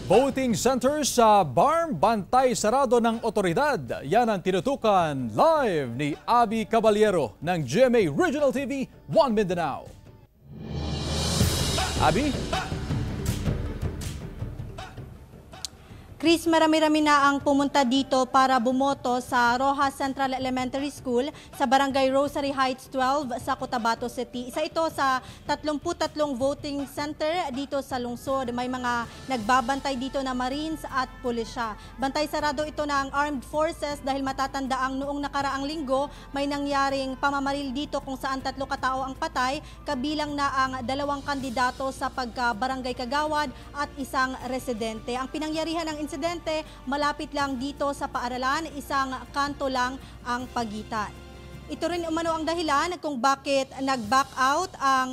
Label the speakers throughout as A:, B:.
A: Voting centers sa BARM, bantay sarado ng otoridad. Yan ang tinutukan live ni Abby Caballero ng GMA Regional TV 1 Mindanao. Abby?
B: Chris, marami-rami na ang pumunta dito para bumoto sa Rojas Central Elementary School sa Barangay Rosary Heights 12 sa Cotabato City. Isa ito sa 33 voting center dito sa lungsod. May mga nagbabantay dito na Marines at pulisya. Bantay sarado ito ng Armed Forces dahil matatandaang noong nakaraang linggo may nangyaring pamamaril dito kung saan 3 katao ang patay, kabilang na ang 2 kandidato sa pagka-barangay kagawad at isang residente. Ang pinangyarihan ng insidente malapit lang dito sa paaralan, isang kanto lang ang pagitan. Ito rin umano ang dahilan kung bakit nag-back out ang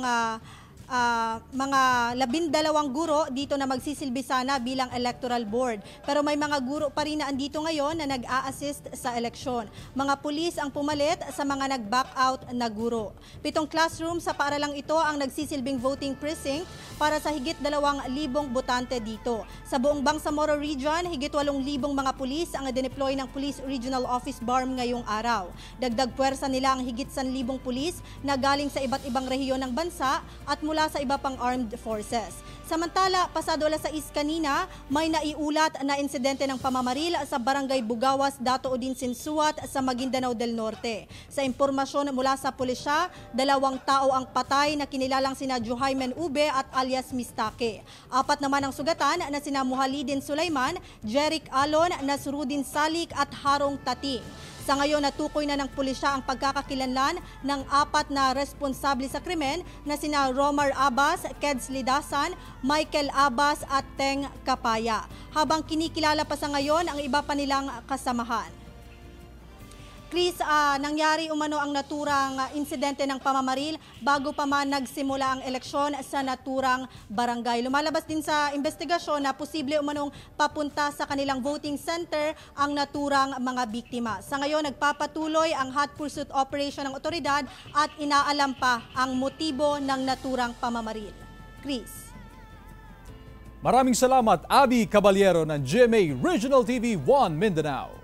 B: mga 12 guro dito na magsisilbi sana bilang electoral board. Pero may mga guro pa rin na andito ngayon na nag-a-assist sa eleksyon. Mga pulis ang pumalit sa mga nag-back out na guro. 7 classroom sa paaralang ito ang nagsisilbing voting precinct para sa higit 2,000 botante dito. Sa buong Bangsamoro Region, higit 8,000 mga pulis ang dineploy ng Police Regional Office BARM ngayong araw. Dagdag puwersa nila ang higit 1,000 pulis na galing sa iba't ibang rehiyon ng bansa at mula sa iba pang armed forces. Samantala, pasado alas 6 kanina, may naiulat na insidente ng pamamaril sa Barangay Bugawas, Dato Udin Sinsuat sa Maguindanao del Norte. Sa impormasyon mula sa pulisya, 2 tao ang patay na kinilalang sina Juhaymen Ube at alias Mistake. 4 naman ang sugatan na sina Muhalidin Sulaiman, Jeric Alon, Nasrudin Salik at Harong Tating. Sa ngayon, natukoy na ng pulisya ang pagkakakilanlan ng 4 na responsable sa krimen na sina Romar Abbas, Keds Lidasan, Michael Abbas at Teng Kapaya. Habang kinikilala pa sa ngayon ang iba pa nilang kasamahan. Chris, nangyari umano ang naturang insidente ng pamamaril bago pa man nagsimula ang eleksyon sa naturang barangay. Lumalabas din sa investigasyon na posible umanong papunta sa kanilang voting center ang naturang mga biktima. Sa ngayon, nagpapatuloy ang hot pursuit operation ng otoridad at inaalam pa ang motibo ng naturang pamamaril. Chris.
A: Maraming salamat, Abby Caballero ng GMA Regional TV 1 Mindanao.